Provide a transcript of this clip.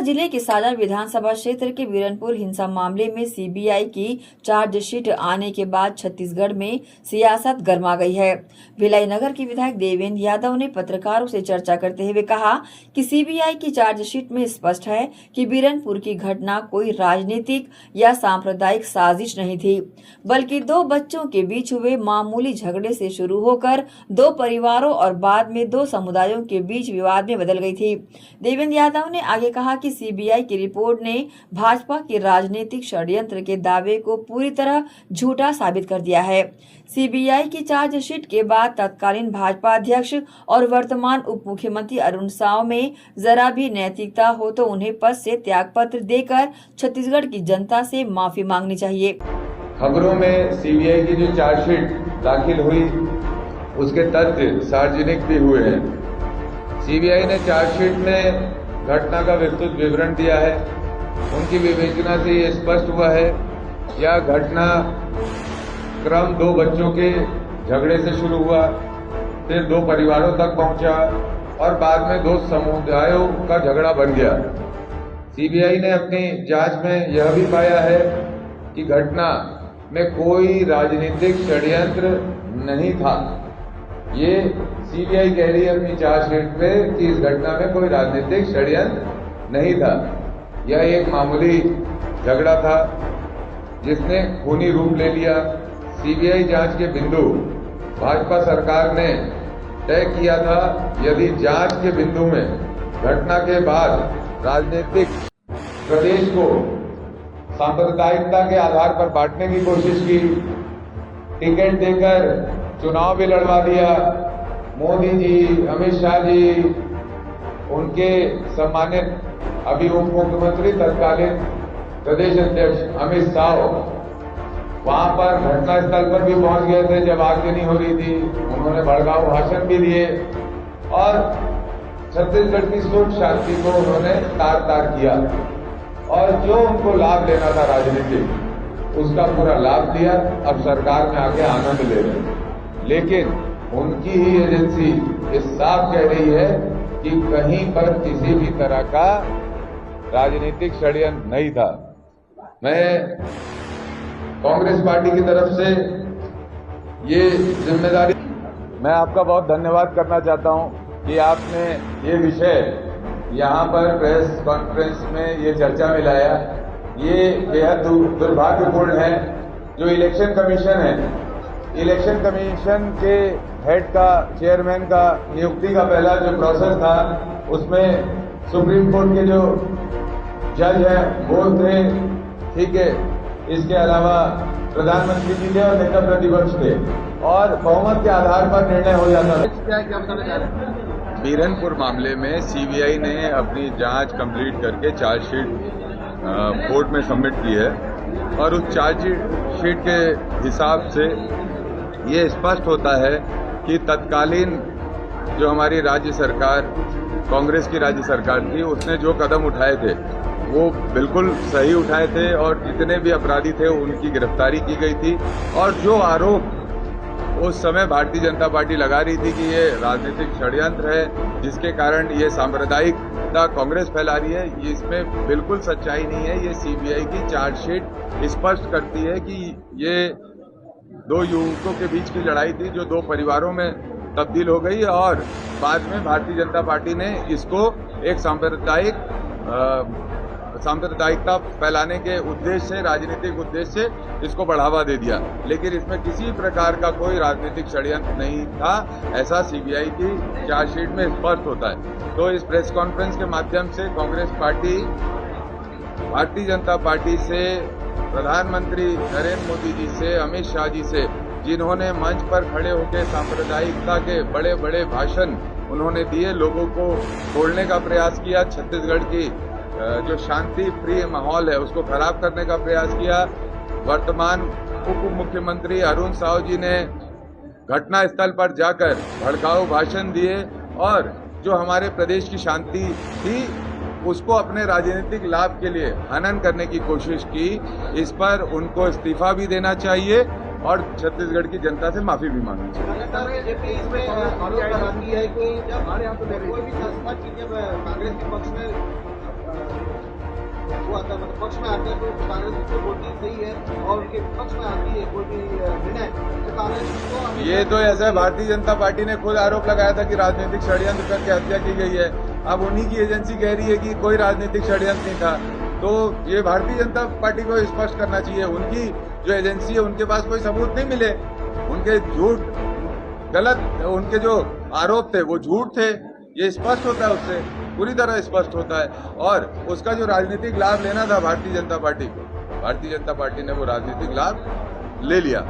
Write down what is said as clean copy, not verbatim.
जिले के सागर विधानसभा क्षेत्र के बीरनपुर हिंसा मामले में सीबीआई की चार्जशीट आने के बाद छत्तीसगढ़ में सियासत गर्मा गई है। भिलाई नगर के विधायक देवेंद्र यादव ने पत्रकारों से चर्चा करते हुए कहा कि सीबीआई की चार्जशीट में स्पष्ट है कि बीरनपुर की घटना कोई राजनीतिक या सांप्रदायिक साजिश नहीं थी, बल्कि दो बच्चों के बीच हुए मामूली झगड़े से शुरू होकर दो परिवारों और बाद में दो समुदायों के बीच विवाद में बदल गई थी। देवेंद्र यादव ने आगे कहा कि सीबीआई की रिपोर्ट ने भाजपा के राजनीतिक षड्यंत्र के दावे को पूरी तरह झूठा साबित कर दिया है। सीबीआई की चार्जशीट के बाद तत्कालीन भाजपा अध्यक्ष और वर्तमान उप मुख्यमंत्री अरुण साव में जरा भी नैतिकता हो तो उन्हें पद से त्यागपत्र देकर छत्तीसगढ़ की जनता से माफी मांगनी चाहिए। खबरों में सीबीआई की जो चार्जशीट दाखिल हुई उसके तथ्य सार्वजनिक भी हुए हैं। सीबीआई ने चार्जशीट में घटना का विस्तृत विवरण दिया है। उनकी विवेचना से ये स्पष्ट हुआ है यह घटना क्रम दो बच्चों के झगड़े से शुरू हुआ, फिर दो परिवारों तक पहुंचा और बाद में दो समुदायों का झगड़ा बन गया। सीबीआई ने अपनी जांच में यह भी पाया है कि घटना में कोई राजनीतिक षड्यंत्र नहीं था। ये सीबीआई कह रही है अपनी चार्जशीट में कि इस घटना में कोई राजनीतिक षड्यंत्र नहीं था। यह एक मामूली झगड़ा था जिसने खूनी रूप ले लिया। सीबीआई जांच के बिंदु भाजपा सरकार ने तय किया था। यदि जांच के बिंदु में घटना के बाद राजनीतिक प्रदेश को सांप्रदायिकता के आधार पर बांटने की कोशिश की, टिकट देकर चुनाव भी लड़वा दिया। मोदी जी, अमित शाह जी, उनके सम्मानित अभी उप मुख्यमंत्री तत्कालीन प्रदेश अध्यक्ष अमित शाह वहां पर घटनास्थल पर भी पहुंच गए थे जब आगजनी हो रही थी। उन्होंने भड़काऊ भाषण भी दिए और छत्तीसगढ़ की सुख शांति को उन्होंने तार तार किया और जो उनको लाभ लेना था राजनीतिक उसका पूरा लाभ दिया। अब सरकार में आके आनंद ले रहे हैं, लेकिन उनकी ही एजेंसी ये साफ कह रही है कि कहीं पर किसी भी तरह का राजनीतिक षड्यंत्र नहीं था। मैं कांग्रेस पार्टी की तरफ से ये जिम्मेदारी मैं आपका बहुत धन्यवाद करना चाहता हूं कि आपने ये विषय यहाँ पर प्रेस कॉन्फ्रेंस में ये चर्चा में लाया। ये बेहद दुर्भाग्यपूर्ण है। जो इलेक्शन कमीशन है, इलेक्शन कमीशन के हेड का, चेयरमैन का नियुक्ति का पहला जो प्रोसेस था उसमें सुप्रीम कोर्ट के जो जज हैं वो थे, ठीक है। इसके अलावा प्रधानमंत्री जी थे और नेता प्रतिपक्ष थे और बहुमत के आधार पर निर्णय हो जाता था। क्या बताना चाह रहे हैं? बीरनपुर मामले में सीबीआई ने अपनी जांच कंप्लीट करके चार्जशीट कोर्ट में सबमिट की है और उस चार्जशीट के हिसाब से ये स्पष्ट होता है कि तत्कालीन जो हमारी राज्य सरकार, कांग्रेस की राज्य सरकार थी, उसने जो कदम उठाए थे वो बिल्कुल सही उठाए थे और जितने भी अपराधी थे उनकी गिरफ्तारी की गई थी। और जो आरोप उस समय भारतीय जनता पार्टी लगा रही थी कि ये राजनीतिक षड्यंत्र है जिसके कारण ये सांप्रदायिकता कांग्रेस फैला रही है, ये इसमें बिल्कुल सच्चाई नहीं है। ये सीबीआई की चार्जशीट स्पष्ट करती है कि ये दो युवकों के बीच की लड़ाई थी जो दो परिवारों में तब्दील हो गई और बाद में भारतीय जनता पार्टी ने इसको एक सांप्रदायिकता फैलाने के उद्देश्य से, राजनीतिक उद्देश्य से इसको बढ़ावा दे दिया। लेकिन इसमें किसी प्रकार का कोई राजनीतिक षड्यंत्र नहीं था, ऐसा सीबीआई की चार्जशीट में स्पष्ट होता है। तो इस प्रेस कॉन्फ्रेंस के माध्यम से कांग्रेस पार्टी भारतीय जनता पार्टी से, प्रधानमंत्री नरेंद्र मोदी जी से, अमित शाह जी से, जिन्होंने मंच पर खड़े होकर सांप्रदायिकता के बड़े बड़े भाषण उन्होंने दिए, लोगों को तोड़ने का प्रयास किया, छत्तीसगढ़ की जो शांति प्रिय माहौल है उसको खराब करने का प्रयास किया। वर्तमान उप मुख्यमंत्री अरुण साव जी ने घटनास्थल पर जाकर भड़काऊ भाषण दिए और जो हमारे प्रदेश की शांति थी उसको अपने राजनीतिक लाभ के लिए हनन करने की कोशिश की। इस पर उनको इस्तीफा भी देना चाहिए और छत्तीसगढ़ की जनता से माफी भी मांगनी चाहिए। कांग्रेस के पक्ष में वो आता है, मतलब पक्ष में आते हैं तो कांग्रेस उसको बोलती है सही है, और उनके पक्ष में आती है कोई भी निर्णय तो कांग्रेस उसको ये तो ऐसा है, भारतीय जनता पार्टी ने खुद आरोप लगाया था कि राजनीतिक षड्यंत्र करके हत्या की गई है। अब उन्हीं की एजेंसी कह रही है कि कोई राजनीतिक षड्यंत्र नहीं था। तो ये भारतीय जनता पार्टी को स्पष्ट करना चाहिए, उनकी जो एजेंसी है उनके पास कोई सबूत नहीं मिले, उनके झूठ गलत, उनके जो आरोप थे वो झूठ थे, ये स्पष्ट होता है, उससे पूरी तरह स्पष्ट होता है। और उसका जो राजनीतिक लाभ लेना था भारतीय जनता पार्टी को, भारतीय जनता पार्टी ने वो राजनीतिक लाभ ले लिया।